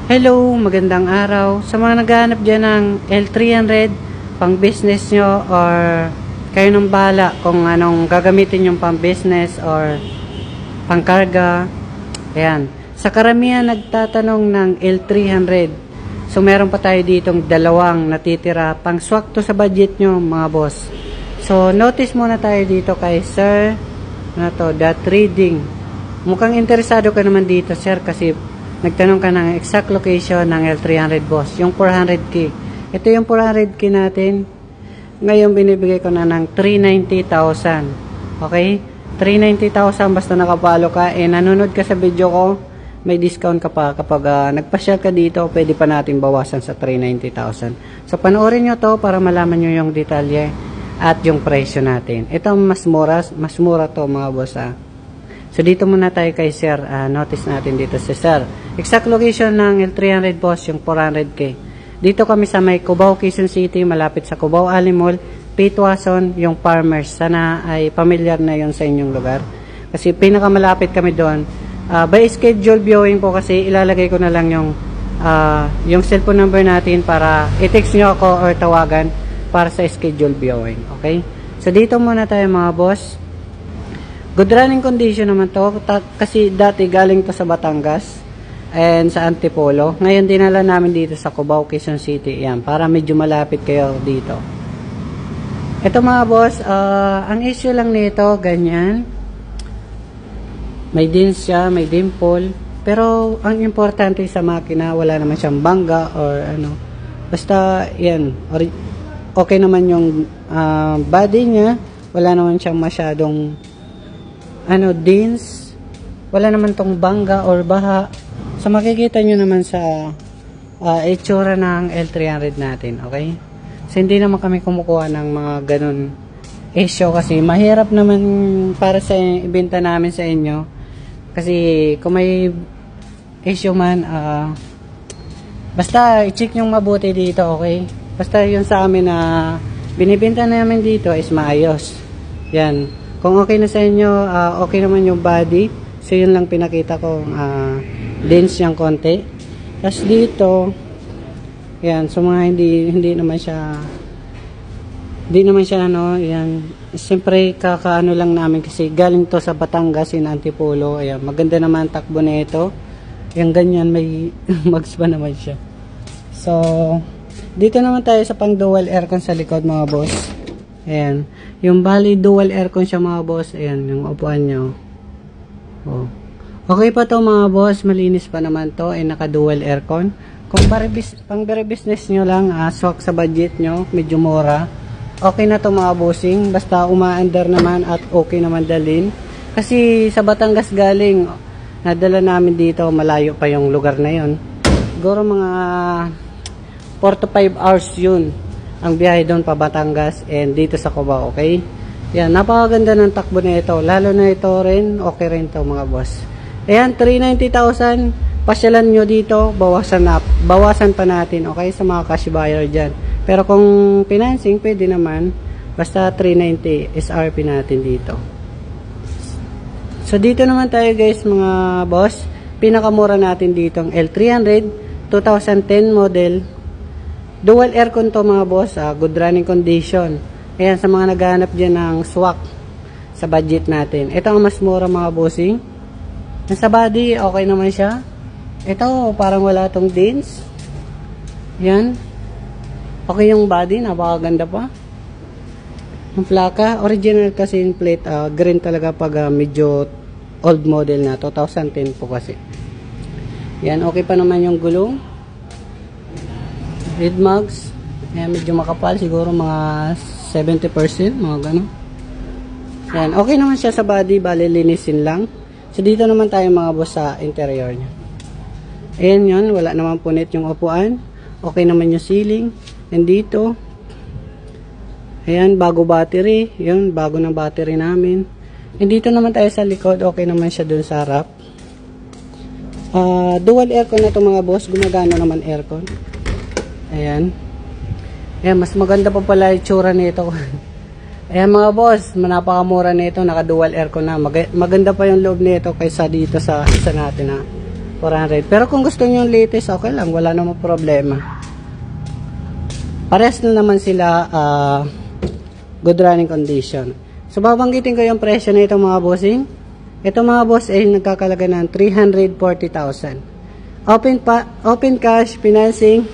Hello, magandang araw. Sa mga naghahanap dyan ng L300, pang business nyo or kayo nang bahala kung anong gagamitin yung pang business or pang karga. Ayan. Sa karamihan nagtatanong ng L300. So meron pa tayo ditong dalawang natitira pang swak to sa budget nyo mga boss. So notice muna tayo dito kay Sir Trading. Mukhang interesado ka naman dito sir kasi nagtanong ka ng exact location ng L300 boss, yung 400k. Ito yung 400k natin. Ngayon binibigay ko na ng 390,000. Okay? 390,000 basta nakapalo ka nanonood ka sa video ko, may discount ka pa kapag nagpa-share ka dito, pwede pa natin bawasan sa 390,000. So panoorin nyo to para malaman nyo yung detalye at yung presyo natin. Ito mas mura to mga boss So dito muna tayo kay Sir. Notice natin dito si Sir. Exact location ng L300 boss, yung 400k. Dito kami sa may Cubao, Quezon City, malapit sa Cubao Ali Mall, Pitwason, yung Farmers. Sana ay familiar na yon sa inyong lugar. Kasi pinakamalapit kami doon. By schedule viewing po kasi ilalagay ko na lang yung cellphone number natin para i-text nyo ako or tawagan para sa schedule viewing. Okay? So dito muna tayo mga boss. Good running condition naman to kasi dati galing to sa Batangas and sa Antipolo. Ngayon dinala namin dito sa Cubao, Quezon City. Yan, para medyo malapit kayo dito. Ito mga boss, ang issue lang nito, ganyan. May dins siya, may dimple. Pero ang importante sa makina, wala naman siyang bangga or ano. Basta yan, okay naman yung body niya. Wala naman siyang masyadong dins, wala naman tong bangga or baha. So makikita nyo naman sa itsura ng L300 natin, okay? So hindi naman kami kumukuha ng mga ganun issue kasi mahirap naman para sa ibenta namin sa inyo kasi kung may issue man basta i-check yung mabuti dito, okay? Basta yun sa amin na binibenta namin dito is maayos. Yan. Kung okay na sa inyo, okay naman yung body. So, yun lang pinakita ko. Dense yung konti. Tapos dito, yan. So, mga hindi naman siya, yan. Siyempre, kakaano lang namin kasi galing to sa Batangas, in Antipolo. Ayan, maganda naman takbo na ito. Yung ganyan, may mags pa naman siya. So, dito naman tayo sa pang dual aircon sa likod, mga boss. Ayan. Yung bali dual aircon siya mga boss. Ayan, yung upuan nyo. Oh. Okay pa to mga boss. Malinis pa naman to. Naka dual aircon. Kung pang very business nyo lang, swak sa budget nyo, medyo mura. Okay na to mga bossing. Basta umaandar naman at okay naman dalhin. Kasi sa Batangas galing, nadala namin dito, malayo pa yung lugar na yon. Siguro mga 4 to 5 hours yun ang biyahe doon pa Batangas and dito sa Cubao, okay? Yan, napakaganda ng takbo na ito. Lalo na ito rin, okay rin to mga boss. Ayan, 390,000. Pasyalan nyo dito, bawasan pa natin, okay? Sa mga cash buyer dyan. Pero kung financing, pwede naman. Basta 390 SRP natin dito. So, dito naman tayo guys mga boss. Pinakamura natin dito ang L300 2010 model. Dual aircon to mga boss, good running condition. Ayan, sa mga naghahanap dyan ng swak sa budget natin. Ito ang mas mura mga bossing. Sa body, okay naman siya. Ito, parang wala tong dins. Yan. Okay yung body, napakaganda pa. Ang plaka, original kasi yung plate, green talaga pag medyo old model na, 2010 po kasi. Yan, okay pa naman yung gulong. Red mugs. Ayan, medyo makapal. Siguro mga 70%. Mga gano'n. Ayan, okay naman siya sa body. Bali, linisin lang. So, dito naman tayo mga boss sa interior niya. Ayan yun. Wala naman punit yung upuan. Okay naman yung ceiling. And dito. Ayan, bago battery. Yun, bago ng battery namin. And dito naman tayo sa likod. Okay naman siya dun sa harap. Dual aircon na ito mga boss. Gumagana naman aircon. Ayan. Ayan, mas maganda pa pala yung tsura nito. Ayan mga boss, napakamura nito. Naka dual aircon na. Maganda pa yung loob nito kaysa dito sa isa natin 400. Pero kung gusto niyo yung latest, okay lang, wala namang problema. Pares na naman sila good running condition. So babanggitin ko yung presyo na itong mga bossing. Ito mga boss ay nagkakalaga ng 340,000. Open cash financing.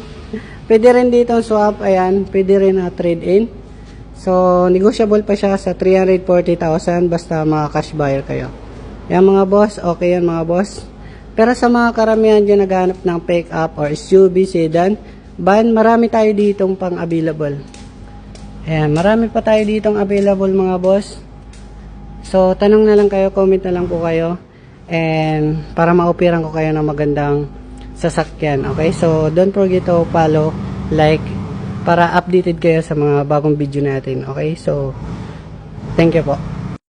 Pwede rin dito swap, ayan, pwede rin trade in. So negotiable pa siya sa 340,000 basta mga cash buyer kayo. Yan mga boss, okay yan mga boss. Pero sa mga karamihan dyan naghanap ng pick up or SUV sedan, van, marami tayo ditong pang available. Ayan, marami pa tayo ditong available mga boss. So, tanong na lang kayo, comment na lang po kayo. And, para ma-operan ko kayo ng magandang sasakyan. Okay, so, don't forget to follow, like, para updated kayo sa mga bagong video natin. Okay, so, thank you po.